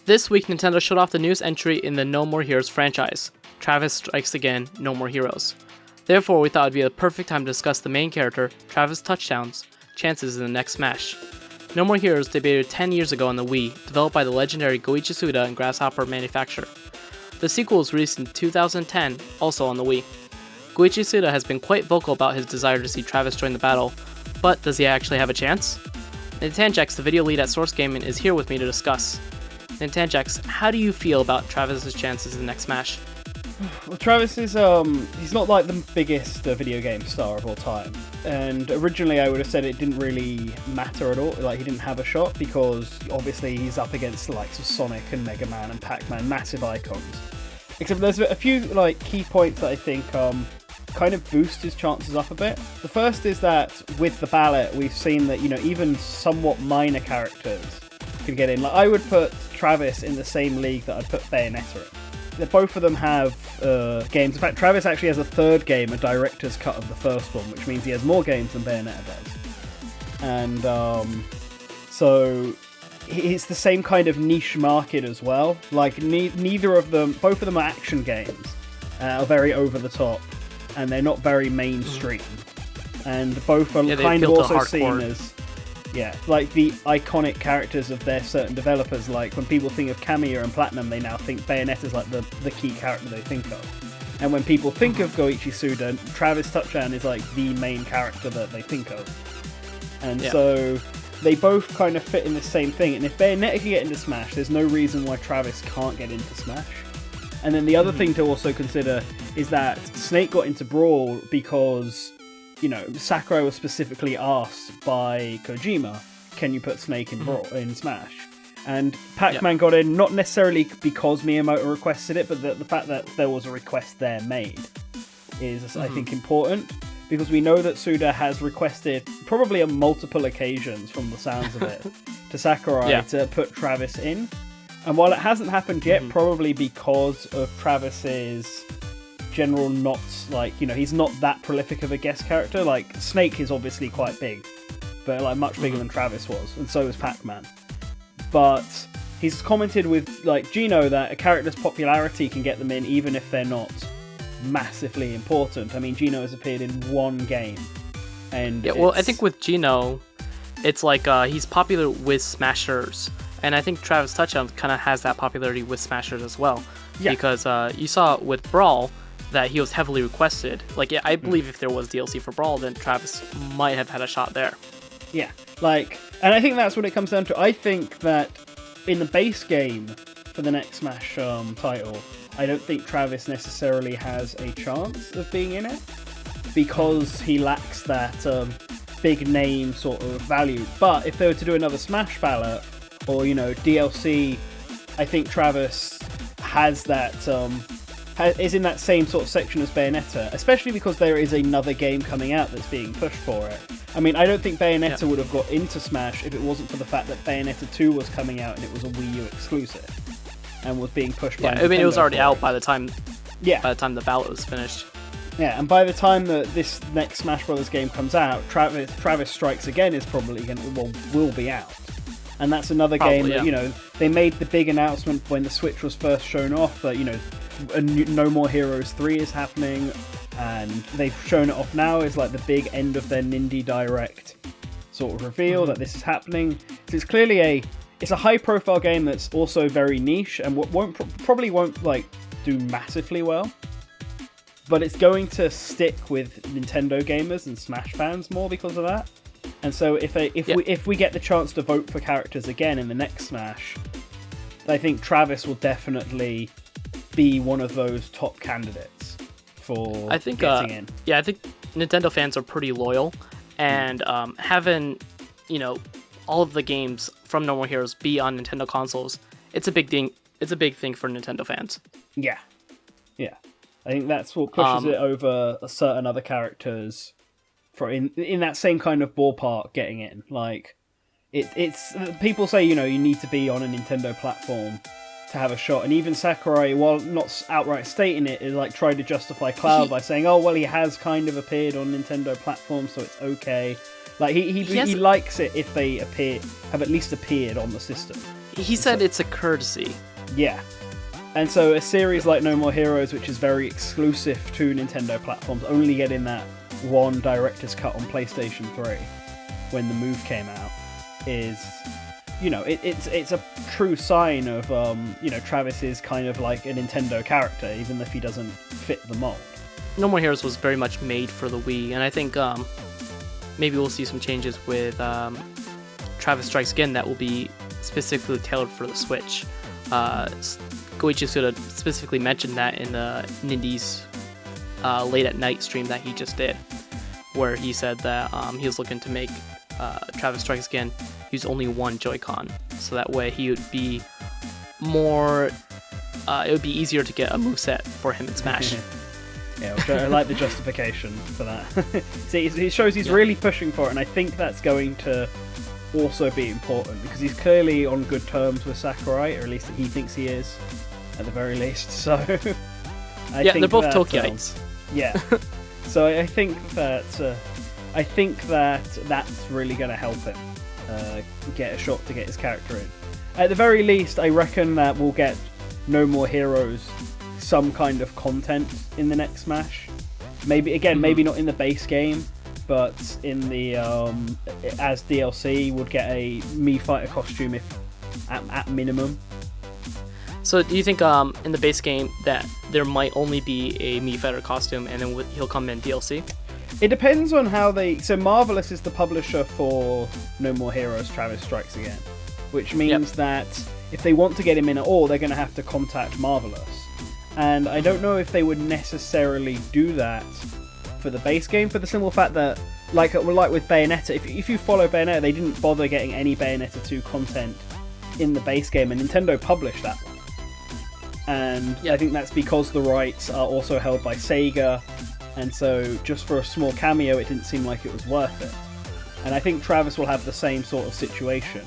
This week, Nintendo showed off the newest entry in the No More Heroes franchise, Travis Strikes Again, No More Heroes. Therefore, we thought it would be a perfect time to discuss the main character, Travis' touchdowns, chances in the next Smash. No More Heroes debuted 10 years ago on the Wii, developed by the legendary Goichi Suda and Grasshopper manufacturer. The sequel was released in 2010, also on the Wii. Goichi Suda has been quite vocal about his desire to see Travis join the battle, but does he actually have a chance? NantenJex, the video lead at Source Gaming, is here with me to discuss. NantenJex, how do you feel about Travis's chances in the next Smash? Well, Travis is, he's not like the biggest video game star of all time. And originally I would have said it didn't really matter at all, like he didn't have a shot, because obviously he's up against the likes of Sonic and Mega Man and Pac-Man, massive icons. Except there's a few like key points that I think kind of boost his chances up a bit. The first is that with the ballot, we've seen that, even somewhat minor characters can get in. Like, I would put Travis in the same league that I'd put Bayonetta in. Both of them have games. In fact, Travis actually has a third game, a director's cut of the first one, which means he has more games than Bayonetta does. And so it's the same kind of niche market as well. Like, neither of them, both of them are action games, are very over the top, and they're not very mainstream. And both are kind of also seen as, like the iconic characters of their certain developers. Like when people think of Kamiya and Platinum, they now think Bayonetta's like the key character they think of. And when people think of Goichi Suda, Travis Touchdown is like the main character that they think of. And so they both kind of fit in the same thing. And if Bayonetta can get into Smash, there's no reason why Travis can't get into Smash. And then the other thing to also consider is that Snake got into Brawl because, Sakurai was specifically asked by Kojima, can you put Snake in Brawl, in Smash? And Pac-Man got in, not necessarily because Miyamoto requested it, but the fact that there was a request there made is, I think, important. Because we know that Suda has requested, probably on multiple occasions from the sounds of it, to Sakurai to put Travis in. And while it hasn't happened yet, probably because of Travis's general not, he's not that prolific of a guest character. Like, Snake is obviously quite big, but much bigger than Travis was, and so is Pac-Man. But he's commented with, Gino, that a character's popularity can get them in even if they're not massively important. I mean, Gino has appeared in one game. And I think with Gino, it's he's popular with Smashers. And I think Travis Touchdown kind of has that popularity with Smashers as well. Yeah. Because you saw with Brawl that he was heavily requested. I believe if there was DLC for Brawl, then Travis might have had a shot there. Yeah. And I think that's what it comes down to. I think that in the base game for the next Smash title, I don't think Travis necessarily has a chance of being in it, because he lacks that big name sort of value. But if they were to do another Smash ballot, or, DLC, I think Travis has that, is in that same sort of section as Bayonetta, especially because there is another game coming out that's being pushed for it. I mean, I don't think Bayonetta would have got into Smash if it wasn't for the fact that Bayonetta 2 was coming out and it was a Wii U exclusive, and was being pushed by Nintendo. I mean, it was already out by the time the ballot was finished. Yeah, and by the time that this next Smash Brothers game comes out, Travis Strikes Again is probably will be out. And that's another game that, they made the big announcement when the Switch was first shown off that, No More Heroes 3 is happening, and they've shown it off now as the big end of their Nindy Direct sort of reveal that this is happening. So it's clearly it's a high profile game that's also very niche and probably won't do massively well. But it's going to stick with Nintendo gamers and Smash fans more because of that. And so if we get the chance to vote for characters again in the next Smash, I think Travis will definitely be one of those top candidates for getting in. Yeah, I think Nintendo fans are pretty loyal, and having all of the games from No More Heroes be on Nintendo consoles, it's a big thing. It's a big thing for Nintendo fans. Yeah. I think that's what pushes it over certain other characters. For in that same kind of ballpark, getting in, it's people say you need to be on a Nintendo platform to have a shot, and even Sakurai, while not outright stating it, is tried to justify Cloud by saying, oh well, he has kind of appeared on Nintendo platforms, so it's okay. He likes it if they have at least appeared on the system. He said it's a courtesy. Yeah. And so a series like No More Heroes, which is very exclusive to Nintendo platforms, only getting that one director's cut on PlayStation 3 when the move came out, is, you know, it's a true sign of, you know, Travis is kind of like a Nintendo character, even if he doesn't fit the mold. No More Heroes was very much made for the Wii, and I think maybe we'll see some changes with Travis Strikes Again that will be specifically tailored for the Switch. Goichi Suda specifically mentioned that in the Nindies late at night stream that he just did, where he said that he was looking to make Travis Strikes Again use only one Joy-Con, so that way he would be more. It would be easier to get a moveset for him in Smash. Yeah, which I like the justification for that. See, it shows he's really pushing for it, and I think that's going to also be important because he's clearly on good terms with Sakurai, or at least he thinks he is, at the very least. So, I think they're both that, Tokyoites. Yeah. So I think that that's really going to help him get a shot to get his character in. At the very least, I reckon that we'll get No More Heroes some kind of content in the next Smash. Maybe not in the base game, but in the as DLC, would get a Mii Fighter costume if at minimum. So do you think in the base game that there might only be a Mii Fighter costume and then he'll come in DLC? It depends on how they... So Marvelous is the publisher for No More Heroes Travis Strikes Again, which means that if they want to get him in at all, they're going to have to contact Marvelous. And I don't know if they would necessarily do that for the base game, for the simple fact that, like with Bayonetta, if you follow Bayonetta, they didn't bother getting any Bayonetta 2 content in the base game, and Nintendo published that one. And I think that's because the rights are also held by Sega, and so just for a small cameo it didn't seem like it was worth it. And I think Travis will have the same sort of situation.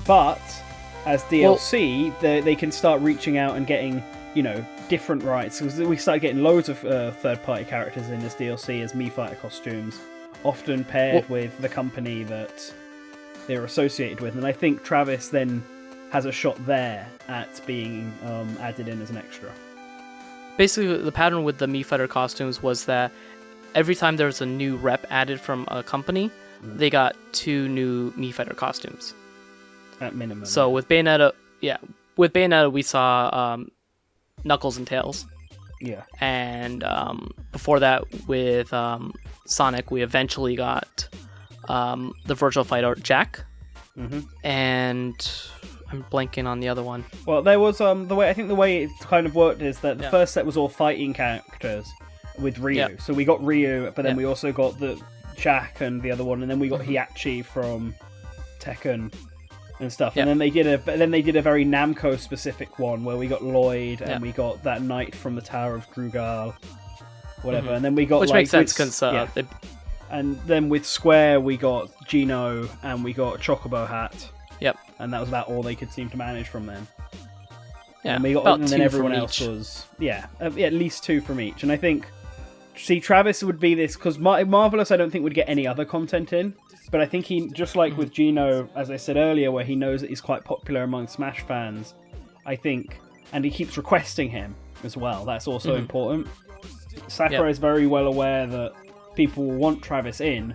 But as DLC, they can start reaching out and getting, you know, different rights, because we started getting loads of third-party characters in this DLC as Mii Fighter costumes, often paired with the company that they're associated with. And I think Travis then has a shot there at being added in as an extra. Basically, the pattern with the Mii Fighter costumes was that every time there was a new rep added from a company, they got 2 new Mii Fighter costumes. At minimum. So with Bayonetta, we saw Knuckles and Tails. Yeah. And before that, with Sonic, we eventually got the Virtual Fighter Jack. Mm-hmm. And I'm blanking on the other one. Well, there was the way it kind of worked is that the first set was all fighting characters with Ryu. Yeah. So we got Ryu, but then we also got the Jack and the other one, and then we got Heihachi from Tekken and stuff. And then they did a very Namco specific one where we got Lloyd and we got that knight from the Tower of Drugal, whatever. Mm-hmm. And then we got which makes sense because and then with Square we got Gino and we got Chocobo Hat. Yep. And that was about all they could seem to manage from them. Yeah. And we got, and then everyone else was at least 2 from each. And I think Travis would be this because Marvelous I don't think would get any other content in. But I think he, just like with Gino, as I said earlier, where he knows that he's quite popular among Smash fans, I think, and he keeps requesting him as well. That's also important. Sakurai is very well aware that people will want Travis in,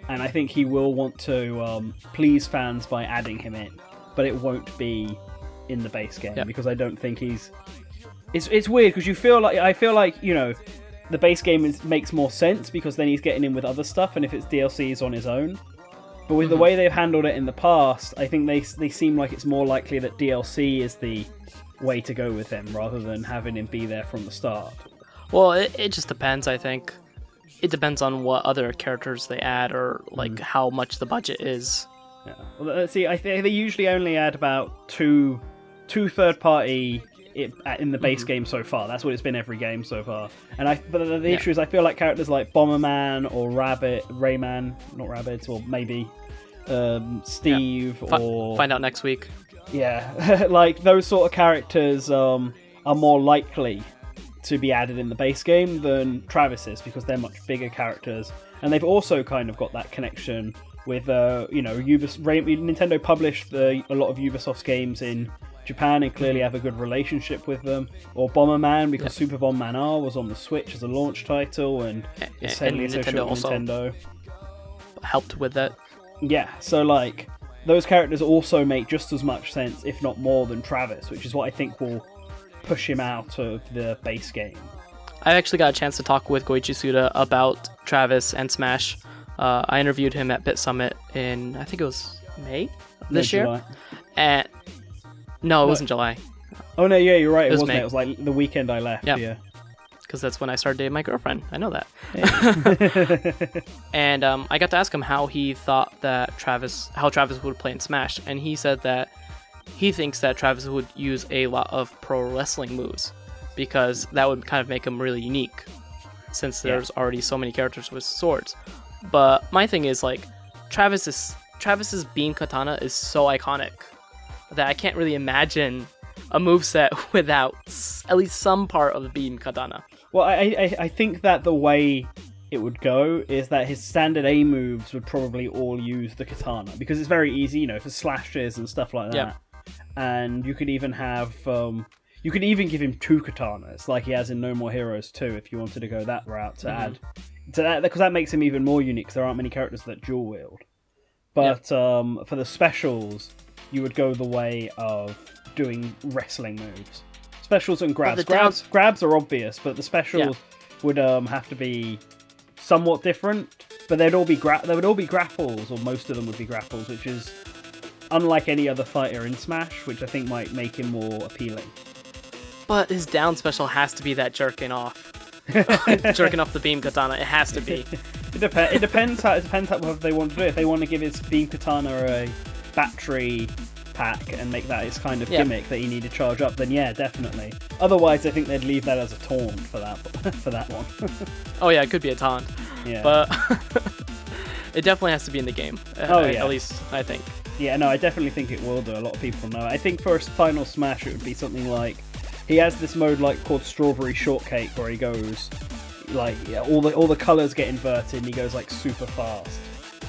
and I think he will want to please fans by adding him in. But it won't be in the base game because I don't think he's... It's weird because I feel like, you know, the base game makes more sense because then he's getting in with other stuff, and if it's DLC, he's on his own. But with the way they've handled it in the past, I think they seem like it's more likely that DLC is the way to go with him rather than having him be there from the start. Well, it just depends, I think. It depends on what other characters they add or like how much the budget is. Yeah. Well, let's see. I think they usually only add about two third-party in the base game so far. That's what it's been every game so far. But the issue is I feel like characters like Bomberman or Rayman, not Rabbids, or maybe Steve or... Find out next week. Yeah, like those sort of characters are more likely to be added in the base game than Travis is because they're much bigger characters. And they've also kind of got that connection with Nintendo published a lot of Ubisoft's games in Japan and clearly have a good relationship with them. Or Bomberman, because Super Bomberman R was on the Switch as a launch title, and it's heavily associated with Nintendo. Helped with that. Yeah, so like those characters also make just as much sense, if not more, than Travis, which is what I think will push him out of the base game. I actually got a chance to talk with Goichi Suda about Travis and Smash. I interviewed him at Bit Summit in, I think it was May this year. July. And no, it wasn't July. Oh no, yeah, you're right. It wasn't. May. It was like the weekend I left. Yeah. Because that's when I started dating my girlfriend. I know that. Yeah. And I got to ask him how he thought that how Travis would play in Smash, and he said that he thinks that Travis would use a lot of pro wrestling moves because that would kind of make him really unique, since there's already so many characters with swords. But my thing is like Travis's beam katana is so iconic that I can't really imagine a moveset without at least some part of the beam katana. Well, I think that the way it would go is that his standard A moves would probably all use the katana, because it's very easy, for slashes and stuff like that. Yeah. And you could even have, you could even give him 2 katanas, like he has in No More Heroes 2, if you wanted to go that route to add to that, because that makes him even more unique. 'Cause there aren't many characters that dual wield. But for the specials, you would go the way of doing wrestling moves. Specials and grabs. Grabs are obvious, but the specials would have to be somewhat different. But they'd all be they would all be grapples, or most of them would be grapples, which is unlike any other fighter in Smash, which I think might make him more appealing. But his down special has to be that jerking off. Jerking off the beam katana. It has to be. It depends how what they want to do. If they want to give his beam katana a battery pack and make that his kind of gimmick that you need to charge up, then yeah, definitely. Otherwise, I think they'd leave that as a taunt for that one. Oh yeah, it could be a taunt. Yeah. But it definitely has to be in the game. At least I think. Yeah, no, I definitely think it will do. A lot of people know. I think for a final Smash, it would be something like he has this mode called Strawberry Shortcake, where he goes all the colors get inverted and he goes super fast.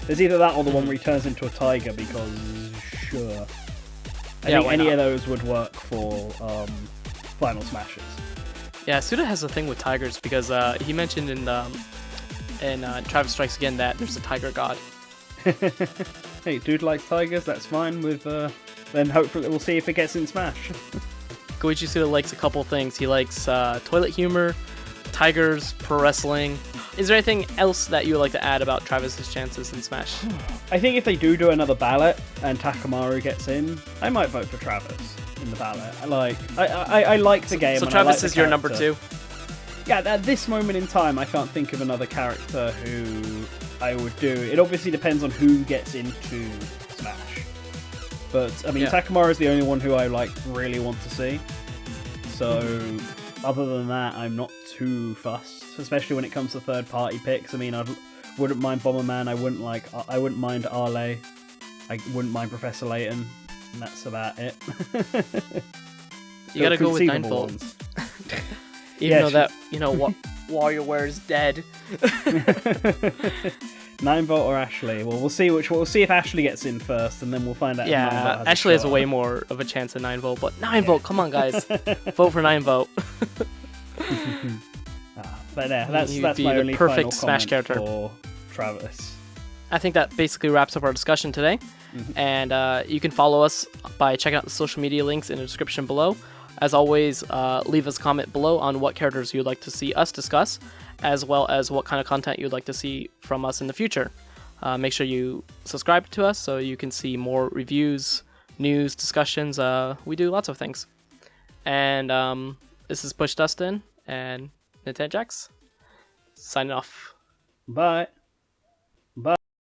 There's either that or the one where he turns into a tiger, because sure. I think any of those would work for final Smashes. Yeah, Suda has a thing with tigers, because he mentioned in Travis Strikes Again that there's a tiger god. Hey, dude likes tigers, that's fine. Then hopefully we'll see if it gets in Smash. Goichi Suda likes a couple things. He likes toilet humor, tigers, pro wrestling. Is there anything else that you would like to add about Travis's chances in Smash? I think if they do another ballot and Takamaru gets in, I might vote for Travis in the ballot. I like the game. So Travis is your number 2? Yeah, at this moment in time, I can't think of another character who I would do. It obviously depends on who gets into Smash. But, I mean, Takamaru is the only one who I really want to see. So, other than that, I'm not too fussed, especially when it comes to third-party picks. I mean, I wouldn't mind Bomberman. I wouldn't mind Arle. I wouldn't mind Professor Layton, and that's about it. You gotta go with 9-Volt. Even though that, WarioWare is dead. 9-Volt or Ashley. Well, we'll see if Ashley gets in first, and then we'll find out. Yeah, if Ashley has a way more of a chance than 9-Volt, but 9-Volt, come on, guys, vote for 9-Volt. But yeah, that's my only perfect final Smash comment character for Travis. I think that basically wraps up our discussion today, and you can follow us by checking out the social media links in the description below. As always, leave us a comment below on what characters you'd like to see us discuss, as well as what kind of content you'd like to see from us in the future. Make sure you subscribe to us so you can see more reviews, news, discussions. We do lots of things. And this is PushDustIn and NantenJex signing off. Bye.